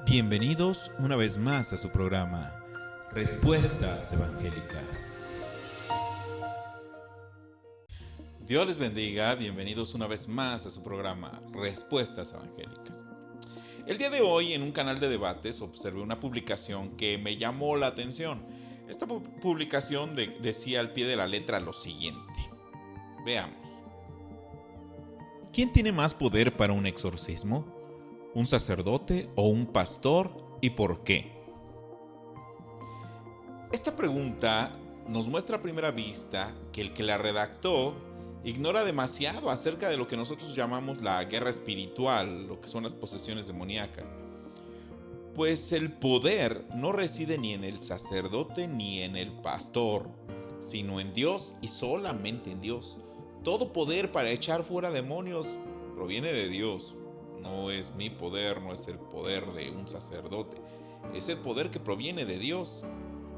Bienvenidos una vez más a su programa Respuestas Evangélicas. Dios les bendiga, bienvenidos una vez más a su programa Respuestas Evangélicas. El día de hoy en un canal de debates observé una publicación que me llamó la atención. Esta publicación decía al pie de la letra lo siguiente. Veamos. ¿Quién tiene más poder para un exorcismo? ¿Un sacerdote o un pastor? ¿Y por qué? Esta pregunta nos muestra a primera vista que el que la redactó ignora demasiado acerca de lo que nosotros llamamos la guerra espiritual, lo que son las posesiones demoníacas. Pues el poder no reside ni en el sacerdote ni en el pastor, sino en Dios y solamente en Dios. Todo poder para echar fuera demonios proviene de Dios. No es mi poder, no es el poder de un sacerdote. Es el poder que proviene de Dios.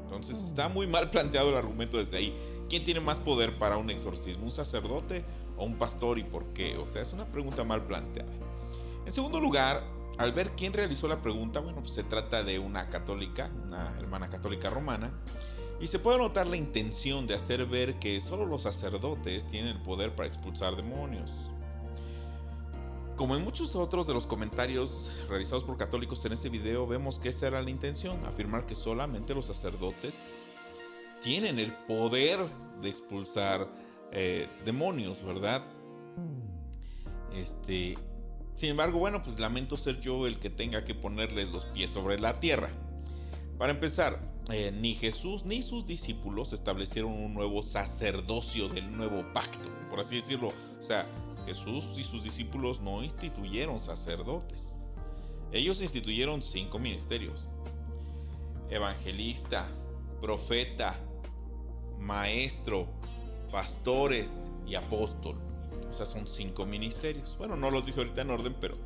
Entonces está muy mal planteado el argumento desde ahí. ¿Quién tiene más poder para un exorcismo? ¿Un sacerdote o un pastor? ¿Y por qué? O sea, es una pregunta mal planteada. En segundo lugar, al ver quién realizó la pregunta, bueno, pues se trata de una católica, una hermana católica romana. Y se puede notar la intención de hacer ver que solo los sacerdotes tienen el poder para expulsar demonios. Como en muchos otros de los comentarios realizados por católicos en ese video, vemos que esa era la intención, afirmar que solamente los sacerdotes tienen el poder de expulsar demonios, ¿verdad? Sin embargo, bueno, pues lamento ser yo el que tenga que ponerles los pies sobre la tierra. Para empezar, ni Jesús ni sus discípulos establecieron un nuevo sacerdocio del nuevo pacto, por así decirlo. O sea, Jesús y sus discípulos no instituyeron sacerdotes. Ellos instituyeron 5 ministerios: evangelista, profeta, maestro, pastores y apóstol. O sea, son 5 ministerios. Bueno, no los dije ahorita en orden, pero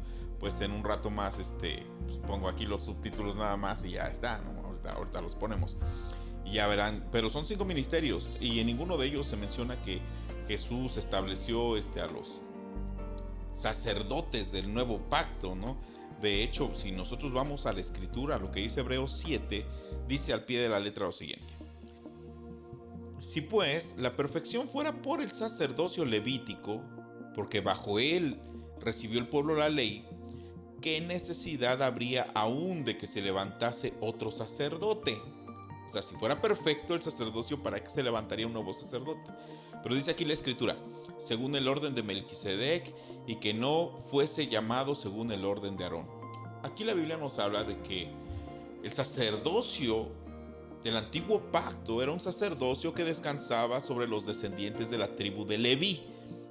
pues en un rato más pues pongo aquí los subtítulos nada más y ya está, ¿no? Ahorita los ponemos y ya verán. Pero son 5 ministerios y en ninguno de ellos se menciona que Jesús estableció a los sacerdotes del nuevo pacto, ¿no? De hecho, si nosotros vamos a la escritura, lo que dice Hebreos 7, dice al pie de la letra lo siguiente: si pues la perfección fuera por el sacerdocio levítico, porque bajo él recibió el pueblo la ley, ¿qué necesidad habría aún de que se levantase otro sacerdote? O sea, si fuera perfecto el sacerdocio, ¿para qué se levantaría un nuevo sacerdote? Pero dice aquí la escritura, según el orden de Melquisedec, y que no fuese llamado según el orden de Aarón. Aquí la Biblia nos habla de que el sacerdocio del antiguo pacto era un sacerdocio que descansaba sobre los descendientes de la tribu de Leví.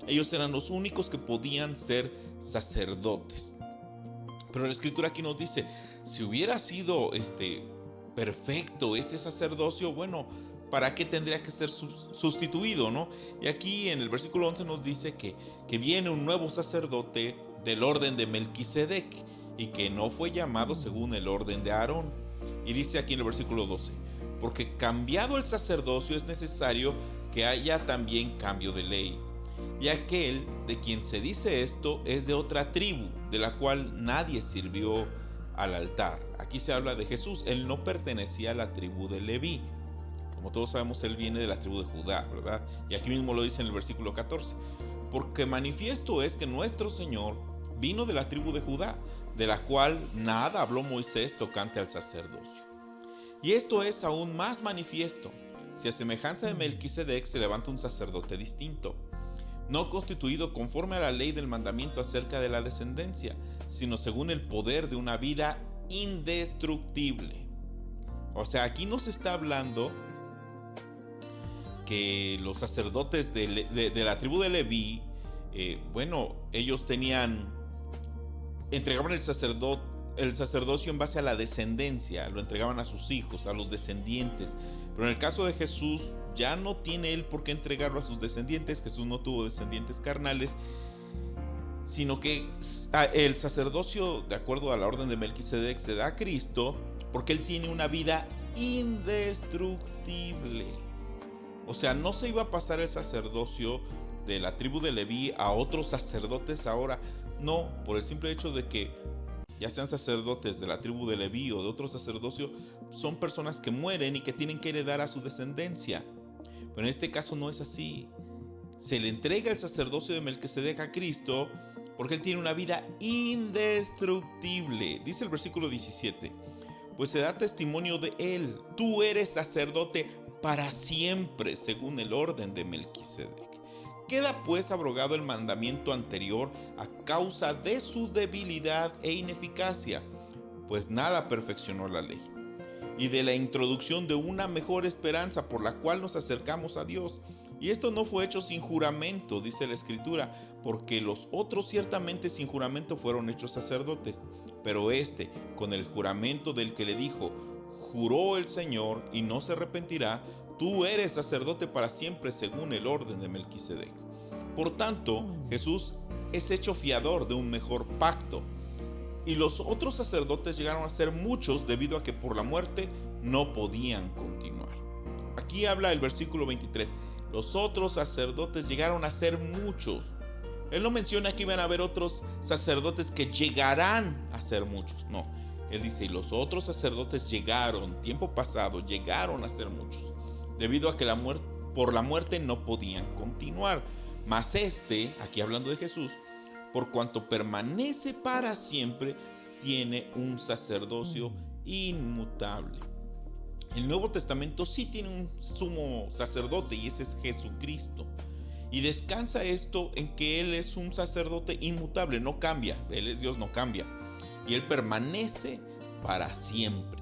Ellos eran los únicos que podían ser sacerdotes. Pero la escritura aquí nos dice, si hubiera sido perfecto este sacerdocio, bueno, ¿para qué tendría que ser sustituido, no? Y aquí en el versículo 11 nos dice que viene un nuevo sacerdote del orden de Melquisedec y que no fue llamado según el orden de Aarón. Y dice aquí en el versículo 12, porque cambiado el sacerdocio es necesario que haya también cambio de ley. Y aquel de quien se dice esto es de otra tribu, de la cual nadie sirvió al altar. Aquí se habla de Jesús. Él no pertenecía a la tribu de Leví. Como todos sabemos, él viene de la tribu de Judá, ¿verdad? Y aquí mismo lo dice en el versículo 14. Porque manifiesto es que nuestro Señor vino de la tribu de Judá, de la cual nada habló Moisés tocante al sacerdocio. Y esto es aún más manifiesto, si a semejanza de Melquisedec se levanta un sacerdote distinto, no constituido conforme a la ley del mandamiento acerca de la descendencia, sino según el poder de una vida indestructible. O sea, aquí nos está hablando que los sacerdotes de la tribu de Leví, ellos entregaban el sacerdocio en base a la descendencia, lo entregaban a sus hijos, a los descendientes. Pero en el caso de Jesús, ya no tiene él por qué entregarlo a sus descendientes. Jesús no tuvo descendientes carnales, sino que el sacerdocio, de acuerdo a la orden de Melquisedec, se da a Cristo porque él tiene una vida indestructible. O sea, no se iba a pasar el sacerdocio de la tribu de Leví a otros sacerdotes ahora. No, por el simple hecho de que ya sean sacerdotes de la tribu de Leví o de otro sacerdocio, son personas que mueren y que tienen que heredar a su descendencia. Pero en este caso no es así. Se le entrega el sacerdocio de Melquisedec a Cristo porque él tiene una vida indestructible. Dice el versículo 17, pues se da testimonio de él: tú eres sacerdote para siempre, según el orden de Melquisedec. Queda pues abrogado el mandamiento anterior a causa de su debilidad e ineficacia, pues nada perfeccionó la ley, y de la introducción de una mejor esperanza por la cual nos acercamos a Dios. Y esto no fue hecho sin juramento, dice la Escritura, porque los otros ciertamente sin juramento fueron hechos sacerdotes, pero este, con el juramento del que le dijo: juró el Señor y no se arrepentirá, tú eres sacerdote para siempre según el orden de Melquisedec. Por tanto, Jesús es hecho fiador de un mejor pacto. Y los otros sacerdotes llegaron a ser muchos debido a que por la muerte no podían continuar. Aquí habla el versículo 23. Los otros sacerdotes llegaron a ser muchos. Él no menciona que iban a haber otros sacerdotes que llegarán a ser muchos. No, él dice, y los otros sacerdotes llegaron, tiempo pasado, llegaron a ser muchos, debido a que por la muerte no podían continuar. Mas este, aquí hablando de Jesús, por cuanto permanece para siempre, tiene un sacerdocio inmutable. El Nuevo Testamento sí tiene un sumo sacerdote y ese es Jesucristo. Y descansa esto en que Él es un sacerdote inmutable, no cambia. Él es Dios, no cambia. Y Él permanece para siempre.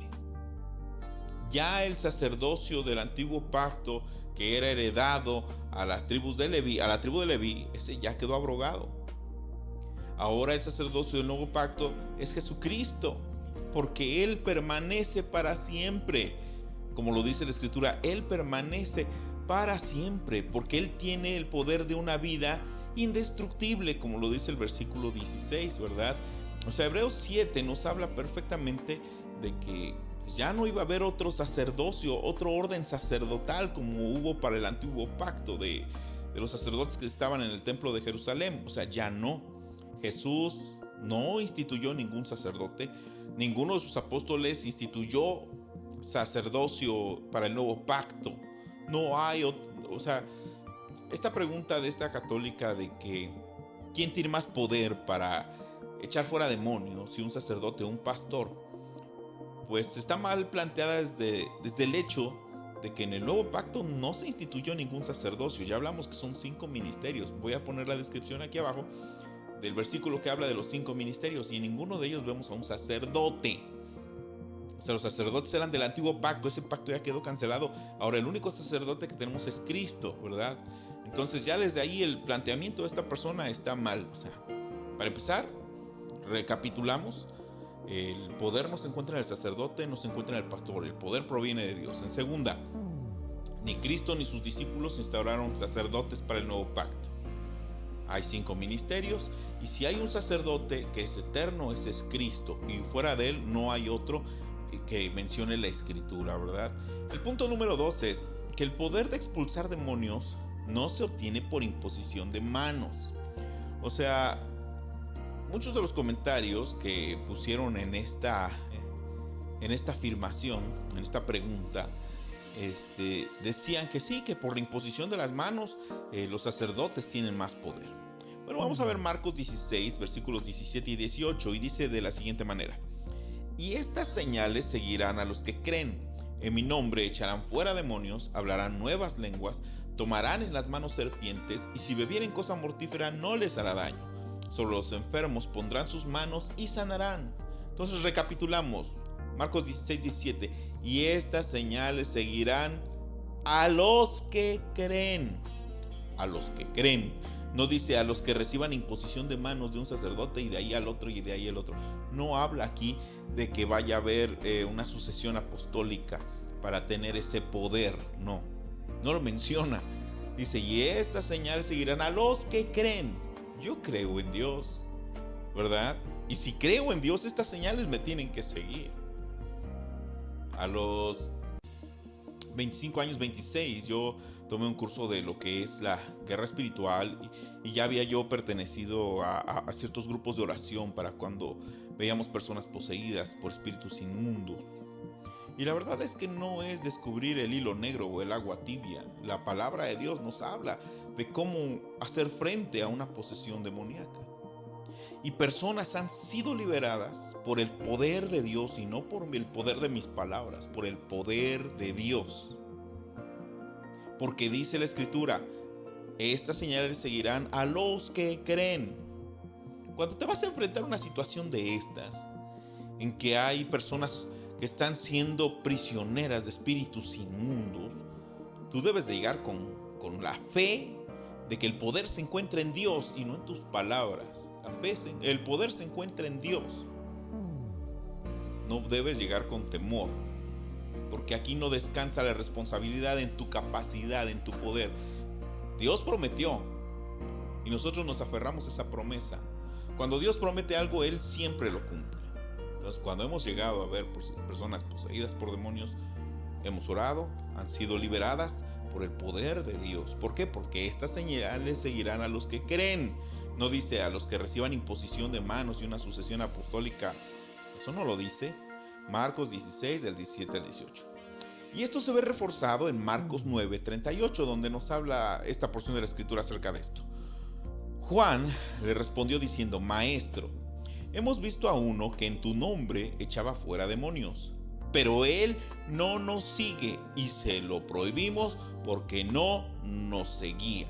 Ya el sacerdocio del antiguo pacto, que era heredado a las tribus de Leví, a la tribu de Leví, ese ya quedó abrogado. Ahora el sacerdocio del nuevo pacto es Jesucristo, porque Él permanece para siempre. Como lo dice la Escritura, Él permanece para siempre, porque Él tiene el poder de una vida indestructible, como lo dice el versículo 16, ¿verdad? O sea, Hebreos 7 nos habla perfectamente de que ya no iba a haber otro sacerdocio, otro orden sacerdotal como hubo para el antiguo pacto de los sacerdotes que estaban en el templo de Jerusalén. O sea, ya no. Jesús no instituyó ningún sacerdote, ninguno de sus apóstoles instituyó sacerdocio para el nuevo pacto. No hay, o sea, esta pregunta de esta católica de que ¿quién tiene más poder para echar fuera demonios, si un sacerdote o un pastor? Pues está mal planteada desde el hecho de que en el nuevo pacto no se instituyó ningún sacerdocio. Ya hablamos que son 5 ministerios. Voy a poner la descripción aquí abajo del versículo que habla de los 5 ministerios, y en ninguno de ellos vemos a un sacerdote. O sea, los sacerdotes eran del antiguo pacto, ese pacto ya quedó cancelado. Ahora el único sacerdote que tenemos es Cristo, ¿verdad? Entonces ya desde ahí el planteamiento de esta persona está mal. O sea, para empezar, recapitulamos. El poder no se encuentra en el sacerdote, no se encuentra en el pastor. El poder proviene de Dios. En segunda, ni Cristo ni sus discípulos instauraron sacerdotes para el nuevo pacto. Hay 5 ministerios, y si hay un sacerdote que es eterno, ese es Cristo, y fuera de él no hay otro que mencione la Escritura, ¿verdad? El punto número 2 es que el poder de expulsar demonios no se obtiene por imposición de manos. O sea, muchos de los comentarios que pusieron en esta afirmación, en esta pregunta, decían que sí, que por la imposición de las manos los sacerdotes tienen más poder. Bueno, vamos a ver Marcos 16, versículos 17 y 18, y dice de la siguiente manera: y estas señales seguirán a los que creen. En mi nombre echarán fuera demonios, hablarán nuevas lenguas, tomarán en las manos serpientes, y si bebieren cosa mortífera no les hará daño. Sobre los enfermos pondrán sus manos y sanarán. Entonces recapitulamos. Marcos 16, 17. Y estas señales seguirán a los que creen. A los que creen. No dice a los que reciban imposición de manos de un sacerdote y de ahí al otro y de ahí al otro. No habla aquí de que vaya a haber una sucesión apostólica para tener ese poder. No lo menciona. Dice, y estas señales seguirán a los que creen. Yo creo en Dios, ¿verdad? Y si creo en Dios, estas señales me tienen que seguir. A los 25 años, 26, yo tomé un curso de lo que es la guerra espiritual, y ya había yo pertenecido a ciertos grupos de oración para cuando veíamos personas poseídas por espíritus inmundos. Y la verdad es que no es descubrir el hilo negro o el agua tibia. La palabra de Dios nos habla de cómo hacer frente a una posesión demoníaca. Y personas han sido liberadas por el poder de Dios y no por el poder de mis palabras, por el poder de Dios. Porque dice la Escritura, estas señales seguirán a los que creen. Cuando te vas a enfrentar a una situación de estas, en que hay personas que están siendo prisioneras de espíritus inmundos, tú debes de llegar con la fe de que el poder se encuentra en Dios y no en tus palabras. El poder se encuentra en Dios. No debes llegar con temor, porque aquí no descansa la responsabilidad en tu capacidad, en tu poder. Dios prometió y nosotros nos aferramos a esa promesa. Cuando Dios promete algo, Él siempre lo cumple. Entonces, cuando hemos llegado a ver personas poseídas por demonios, hemos orado, han sido liberadas por el poder de Dios. ¿Por qué? Porque estas señales seguirán a los que creen. No dice a los que reciban imposición de manos y una sucesión apostólica. Eso no lo dice. Marcos 16, del 17 al 18. Y esto se ve reforzado en Marcos 9, 38, donde nos habla esta porción de la Escritura acerca de esto. Juan le respondió diciendo: Maestro, hemos visto a uno que en tu nombre echaba fuera demonios, pero él no nos sigue y se lo prohibimos porque no nos seguía.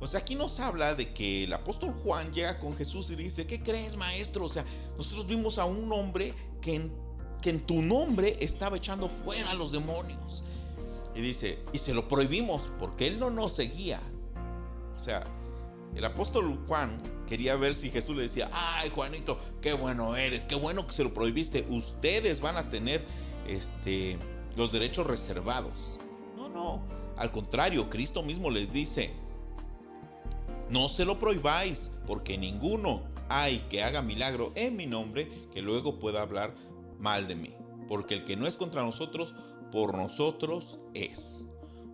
O sea, aquí nos habla de que el apóstol Juan llega con Jesús y le dice: ¿qué crees, maestro? O sea, nosotros vimos a un hombre que en tu nombre estaba echando fuera a los demonios. Y dice, y se lo prohibimos porque él no nos seguía. O sea, el apóstol Juan quería ver si Jesús le decía: ay, Juanito, qué bueno eres, qué bueno que se lo prohibiste, ustedes van a tener los derechos reservados. No, al contrario, Cristo mismo les dice: no se lo prohibáis, porque ninguno hay que haga milagro en mi nombre que luego pueda hablar mal de mí, porque el que no es contra nosotros, por nosotros es.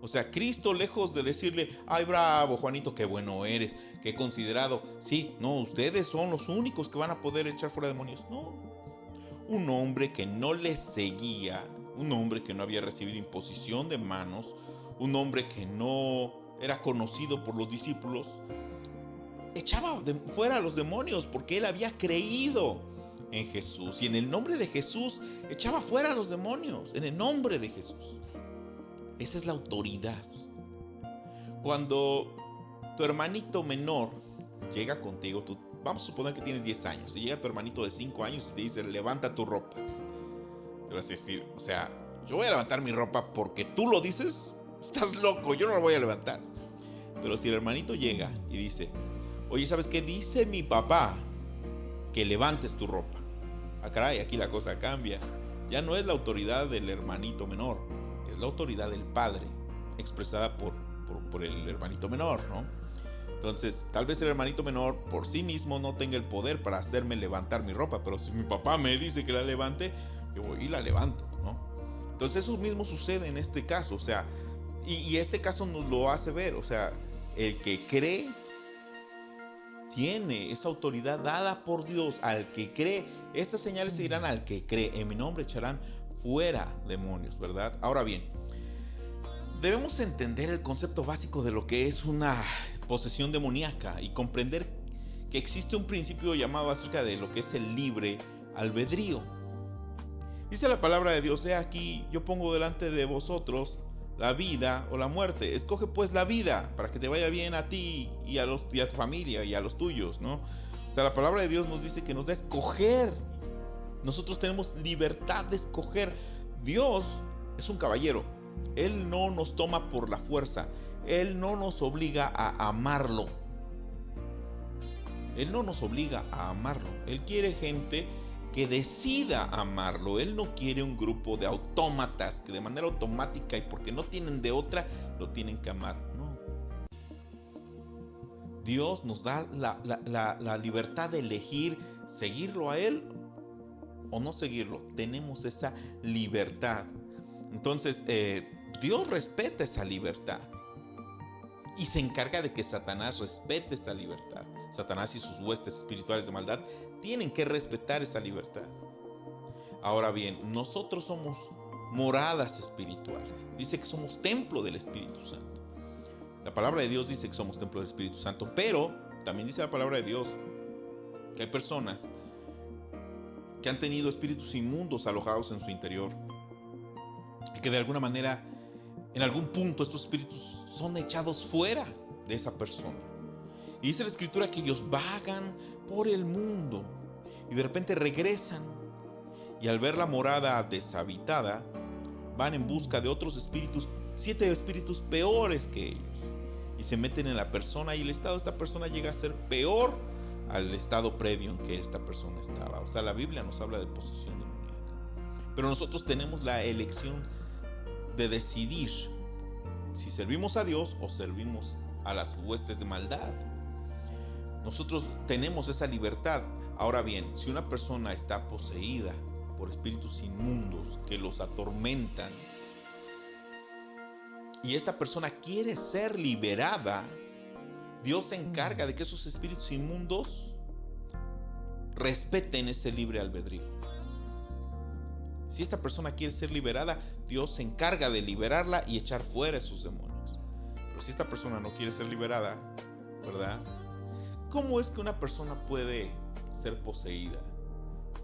O sea, Cristo, lejos de decirle: ay, bravo, Juanito, qué bueno eres, qué considerado. Sí, no, ustedes son los únicos que van a poder echar fuera demonios. No. Un hombre que no les seguía, un hombre que no había recibido imposición de manos, un hombre que no era conocido por los discípulos, echaba fuera a los demonios porque él había creído en Jesús. Y en el nombre de Jesús echaba fuera a los demonios, en el nombre de Jesús. Esa es la autoridad. Cuando tu hermanito menor llega contigo, vamos a suponer que tienes 10 años, y llega tu hermanito de 5 años y te dice: levanta tu ropa. Te vas a decir: o sea, yo voy a levantar mi ropa porque tú lo dices. Estás loco, yo no la voy a levantar. Pero si el hermanito llega y dice: oye, ¿sabes qué? Dice mi papá que levantes tu ropa. Ah, caray, aquí la cosa cambia. Ya no es la autoridad del hermanito menor, es la autoridad del padre, expresada por el hermanito menor, ¿no? Entonces, tal vez el hermanito menor por sí mismo no tenga el poder para hacerme levantar mi ropa, pero si mi papá me dice que la levante, yo voy y la levanto, ¿no? Entonces, eso mismo sucede en este caso, o sea, y este caso nos lo hace ver, o sea, el que cree tiene esa autoridad dada por Dios. Al que cree, estas señales seguirán al que cree. En mi nombre echarán fuera demonios, ¿verdad? Ahora bien, debemos entender el concepto básico de lo que es una posesión demoníaca y comprender que existe un principio llamado acerca de lo que es el libre albedrío. Dice la palabra de Dios: he aquí, yo pongo delante de vosotros la vida o la muerte. Escoge pues la vida para que te vaya bien a ti y a tu familia y a los tuyos, ¿no? O sea, la palabra de Dios nos dice que nos da a escoger. Nosotros tenemos libertad de escoger. Dios es un caballero. Él no nos toma por la fuerza. Él no nos obliga a amarlo. Él no nos obliga a amarlo. Él quiere gente que decida amarlo. Él no quiere un grupo de autómatas que de manera automática y porque no tienen de otra, lo tienen que amar. No. Dios nos da la libertad de elegir seguirlo a Él o no seguirlo. Tenemos esa libertad. Entonces, Dios respeta esa libertad y se encarga de que Satanás respete esa libertad. Satanás y sus huestes espirituales de maldad tienen que respetar esa libertad. Ahora bien, nosotros somos moradas espirituales. Dice que somos templo del Espíritu Santo. La palabra de Dios dice que somos templo del Espíritu Santo, pero también dice la palabra de Dios que hay personas que han tenido espíritus inmundos alojados en su interior y que de alguna manera, en algún punto, estos espíritus son echados fuera de esa persona. Y dice la Escritura que ellos vagan por el mundo y de repente regresan, y al ver la morada deshabitada van en busca de otros espíritus, 7 espíritus peores que ellos, y se meten en la persona, y el estado de esta persona llega a ser peor al estado previo en que esta persona estaba. O sea, la Biblia nos habla de posesión demoníaca, pero nosotros tenemos la elección de decidir si servimos a Dios o servimos a las huestes de maldad. Nosotros tenemos esa libertad. Ahora bien, si una persona está poseída por espíritus inmundos que los atormentan y esta persona quiere ser liberada, Dios se encarga de que esos espíritus inmundos respeten ese libre albedrío. Si esta persona quiere ser liberada, Dios se encarga de liberarla y echar fuera esos demonios. Pero si esta persona no quiere ser liberada, ¿verdad? ¿Cómo es que una persona puede ser poseída?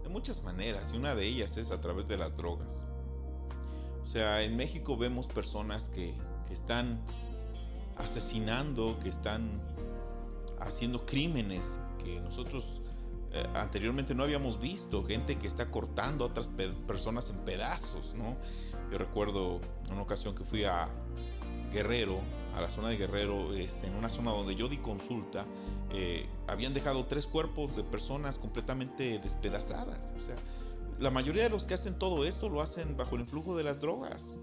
De muchas maneras, y una de ellas es a través de las drogas. O sea, en México vemos personas que están asesinando, que están haciendo crímenes que nosotros anteriormente no habíamos visto. Gente que está cortando a otras personas en pedazos, ¿no? Yo recuerdo una ocasión que fui a Guerrero, a la zona de Guerrero, en una zona donde yo di consulta. Habían dejado 3 cuerpos de personas completamente despedazadas. O sea, la mayoría de los que hacen todo esto lo hacen bajo el influjo de las drogas.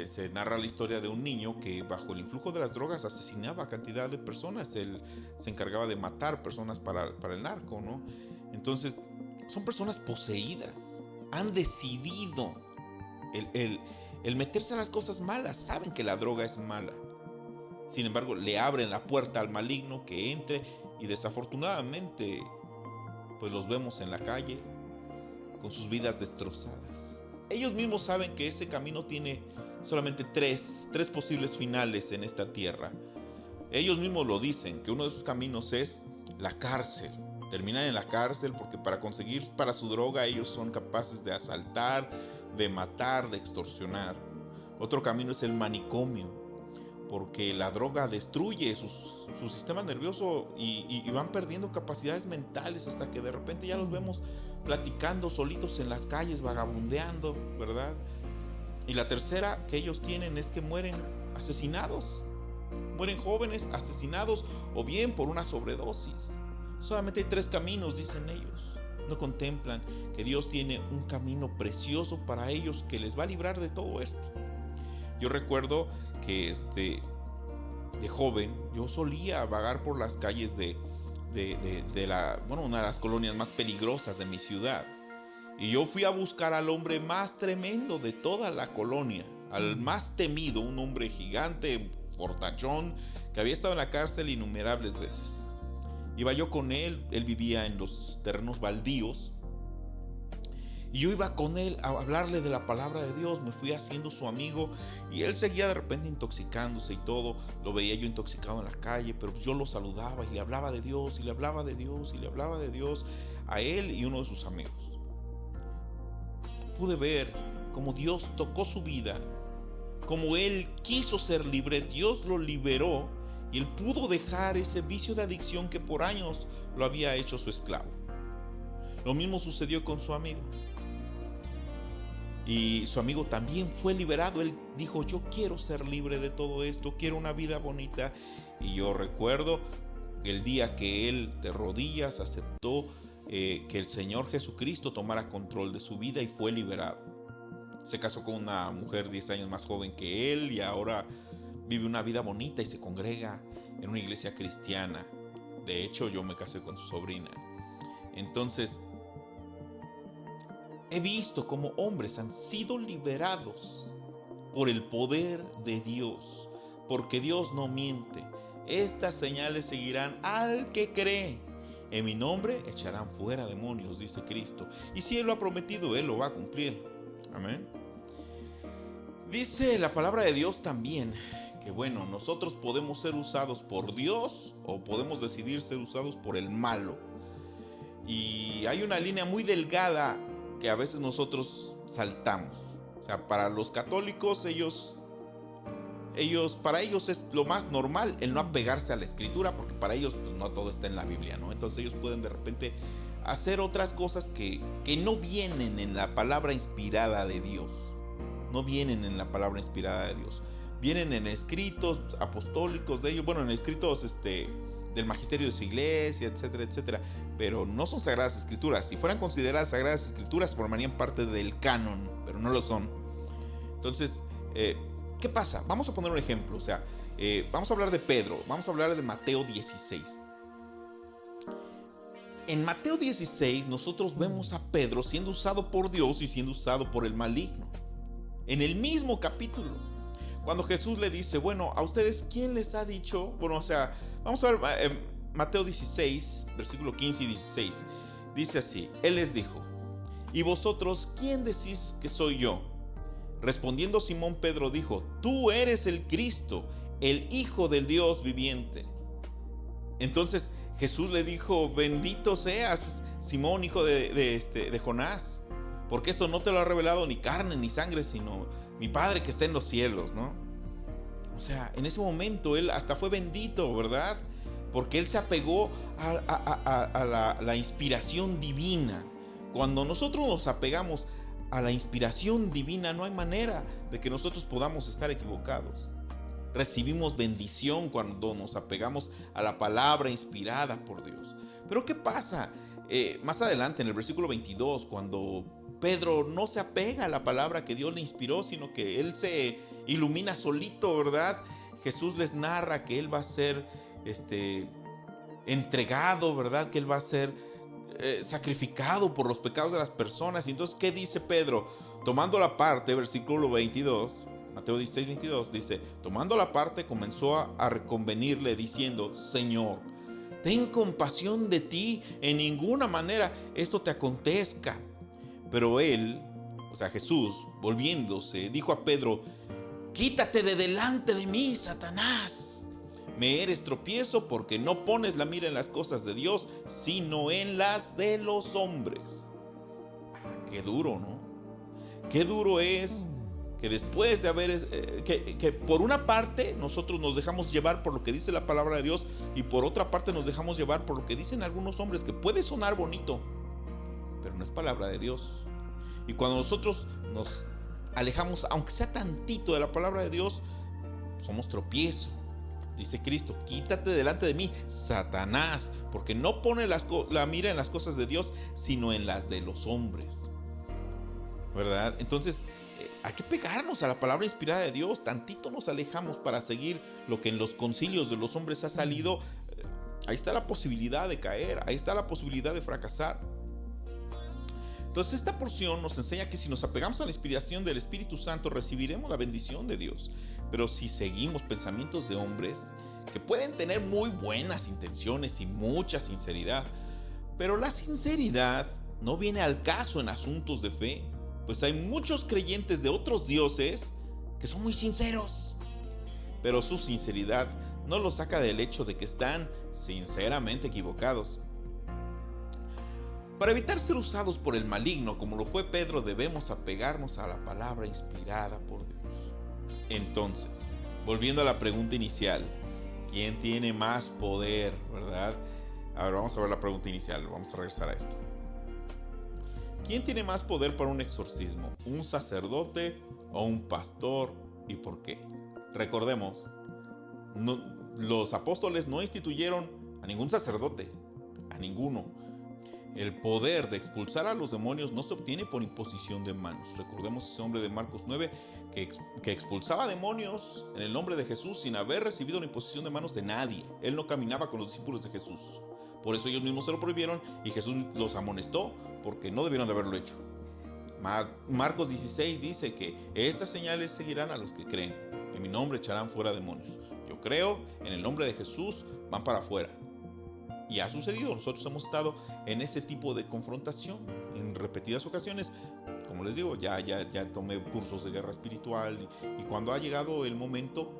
Se narra la historia de un niño que bajo el influjo de las drogas asesinaba a cantidad de personas. Él se encargaba de matar personas para el narco, ¿no? Entonces, son personas poseídas. Han decidido el meterse a las cosas malas. Saben que la droga es mala. Sin embargo, le abren la puerta al maligno que entre, y desafortunadamente pues los vemos en la calle con sus vidas destrozadas. Ellos mismos saben que ese camino tiene solamente tres posibles finales en esta tierra. Ellos mismos lo dicen, que uno de sus caminos es la cárcel. Terminan en la cárcel porque para conseguir para su droga ellos son capaces de asaltar, de matar, de extorsionar. Otro camino es el manicomio, porque la droga destruye su sistema nervioso y van perdiendo capacidades mentales hasta que de repente ya los vemos platicando solitos en las calles, vagabundeando, ¿verdad? Y la tercera que ellos tienen es que mueren asesinados. Mueren jóvenes asesinados o bien por una sobredosis. Solamente hay 3 caminos, dicen ellos. No contemplan que Dios tiene un camino precioso para ellos que les va a librar de todo esto. Yo recuerdo que de joven yo solía vagar por las calles de una de las colonias más peligrosas de mi ciudad. Y yo fui a buscar al hombre más tremendo de toda la colonia, al más temido, un hombre gigante, fortachón, que había estado en la cárcel innumerables veces. Iba yo con él vivía en los terrenos baldíos, y yo iba con él a hablarle de la palabra de Dios. Me fui haciendo su amigo, y él seguía de repente intoxicándose y todo. Lo veía yo intoxicado en la calle, pero yo lo saludaba y le hablaba de Dios, y le hablaba de Dios, y le hablaba de Dios a él y uno de sus amigos. Pude ver cómo Dios tocó su vida, cómo él quiso ser libre, Dios lo liberó, y él pudo dejar ese vicio de adicción que por años lo había hecho su esclavo. Lo mismo sucedió con su amigo. Y su amigo también fue liberado. Él dijo: yo quiero ser libre de todo esto, quiero una vida bonita. Y yo recuerdo el día que él de rodillas aceptó que el Señor Jesucristo tomara control de su vida, y fue liberado. Se casó con una mujer 10 años más joven que él, y ahora vive una vida bonita y se congrega en una iglesia cristiana. De hecho, yo me casé con su sobrina. Entonces, he visto cómo hombres han sido liberados por el poder de Dios, porque Dios no miente. Estas señales seguirán al que cree. En mi nombre echarán fuera demonios, dice Cristo. Y si Él lo ha prometido, Él lo va a cumplir. Amén. Dice la palabra de Dios también que bueno, nosotros podemos ser usados por Dios o podemos decidir ser usados por el malo. Y hay una línea muy delgada que a veces nosotros saltamos. O sea, para los católicos, para ellos es lo más normal el no apegarse a la escritura, porque para ellos pues, no todo está en la Biblia, ¿no? Entonces ellos pueden de repente hacer otras cosas que no vienen en la palabra inspirada de Dios. No vienen en la palabra inspirada de Dios. Vienen en escritos apostólicos de ellos, bueno, en escritos del magisterio de su iglesia, etcétera, etcétera. Pero no son sagradas escrituras. Si fueran consideradas sagradas escrituras, formarían parte del canon, pero no lo son. Entonces, ¿qué pasa? Vamos a poner un ejemplo. O sea, vamos a hablar de Pedro. Vamos a hablar de Mateo 16. En Mateo 16 nosotros vemos a Pedro siendo usado por Dios y siendo usado por el maligno. En el mismo capítulo, cuando Jesús le dice, bueno, a ustedes, ¿quién les ha dicho? Bueno, o sea, vamos a ver Mateo 16, versículo 15 y 16. Dice así, Él les dijo, ¿y vosotros quién decís que soy yo? Respondiendo Simón Pedro dijo, tú eres el Cristo, el Hijo del Dios viviente. Entonces Jesús le dijo, bendito seas, Simón, hijo de Jonás, porque esto no te lo ha revelado ni carne ni sangre, sino mi Padre que está en los cielos, ¿no? O sea, en ese momento él hasta fue bendito, ¿verdad? Porque él se apegó a la inspiración divina. Cuando nosotros nos apegamos a la inspiración divina, no hay manera de que nosotros podamos estar equivocados. Recibimos bendición cuando nos apegamos a la palabra inspirada por Dios. Pero ¿qué pasa? Más adelante en el versículo 22, cuando Pedro no se apega a la palabra que Dios le inspiró, sino que él se ilumina solito, ¿verdad? Jesús les narra que él va a ser entregado, ¿verdad? Que él va a ser sacrificado por los pecados de las personas. Y entonces, ¿qué dice Pedro? Tomando la parte, versículo 22, Mateo 16, 22, dice, tomando la parte, comenzó a reconvenirle diciendo, Señor, ten compasión de ti, en ninguna manera esto te acontezca. Pero él, o sea Jesús, volviéndose, dijo a Pedro, quítate de delante de mí, Satanás. Me eres tropiezo porque no pones la mira en las cosas de Dios, sino en las de los hombres. Qué duro, ¿no? Qué duro es que después de haber, que por una parte nosotros nos dejamos llevar por lo que dice la palabra de Dios y por otra parte nos dejamos llevar por lo que dicen algunos hombres, que puede sonar bonito, pero no es palabra de Dios. Y cuando nosotros nos alejamos, aunque sea tantito de la palabra de Dios, somos tropiezo. Dice Cristo, quítate delante de mí, Satanás, porque no pone la mira en las cosas de Dios, sino en las de los hombres, ¿verdad? Entonces, hay que pegarnos a la palabra inspirada de Dios. Tantito nos alejamos para seguir lo que en los concilios de los hombres ha salido. Ahí está la posibilidad de caer, ahí está la posibilidad de fracasar. Entonces esta porción nos enseña que si nos apegamos a la inspiración del Espíritu Santo recibiremos la bendición de Dios. Pero si seguimos pensamientos de hombres que pueden tener muy buenas intenciones y mucha sinceridad, pero la sinceridad no viene al caso en asuntos de fe, pues hay muchos creyentes de otros dioses que son muy sinceros, pero su sinceridad no los saca del hecho de que están sinceramente equivocados. Para evitar ser usados por el maligno, como lo fue Pedro, debemos apegarnos a la palabra inspirada por Dios. Entonces, volviendo a la pregunta inicial, ¿quién tiene más poder, verdad? A ver, vamos a ver la pregunta inicial, vamos a regresar a esto. ¿Quién tiene más poder para un exorcismo? ¿Un sacerdote o un pastor? ¿Y por qué? Recordemos, los apóstoles no instituyeron a ningún sacerdote, a ninguno. El poder de expulsar a los demonios no se obtiene por imposición de manos. Recordemos ese hombre de Marcos 9 que expulsaba demonios en el nombre de Jesús sin haber recibido la imposición de manos de nadie. Él no caminaba con los discípulos de Jesús. Por eso ellos mismos se lo prohibieron y Jesús los amonestó porque no debieron de haberlo hecho. Marcos 16 dice que estas señales seguirán a los que creen. En mi nombre echarán fuera demonios. Yo creo, en el nombre de Jesús van para afuera. Y ha sucedido, nosotros hemos estado en ese tipo de confrontación en repetidas ocasiones. Como les digo, ya tomé cursos de guerra espiritual y cuando ha llegado el momento,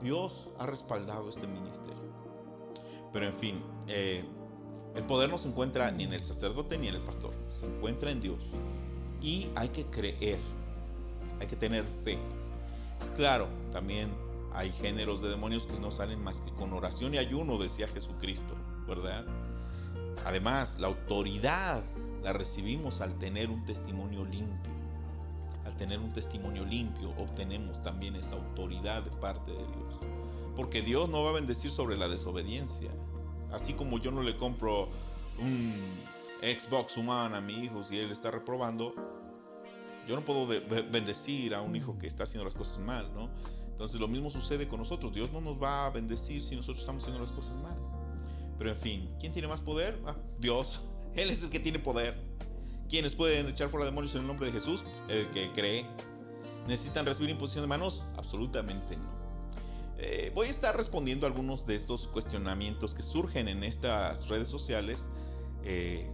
Dios ha respaldado este ministerio. Pero en fin, el poder no se encuentra ni en el sacerdote ni en el pastor, se encuentra en Dios. Y hay que creer, hay que tener fe. Claro, también hay géneros de demonios que no salen más que con oración y ayuno, decía Jesucristo, ¿verdad? Además, la autoridad la recibimos al tener un testimonio limpio. Al tener un testimonio limpio, obtenemos también esa autoridad de parte de Dios. Porque Dios no va a bendecir sobre la desobediencia. Así como yo no le compro un Xbox One a mi hijo si él está reprobando, yo no puedo bendecir a un hijo que está haciendo las cosas mal, ¿no? Entonces lo mismo sucede con nosotros. Dios no nos va a bendecir si nosotros estamos haciendo las cosas mal. Pero en fin, ¿quién tiene más poder? Dios. Él es el que tiene poder. ¿Quiénes pueden echar fuera demonios en el nombre de Jesús? El que cree. ¿Necesitan recibir imposición de manos? Absolutamente no. Voy a estar respondiendo a algunos de estos cuestionamientos que surgen en estas redes sociales de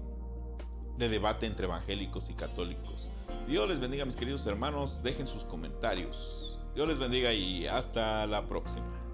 debate entre evangélicos y católicos. Dios les bendiga, mis queridos hermanos. Dejen sus comentarios. Dios les bendiga y hasta la próxima.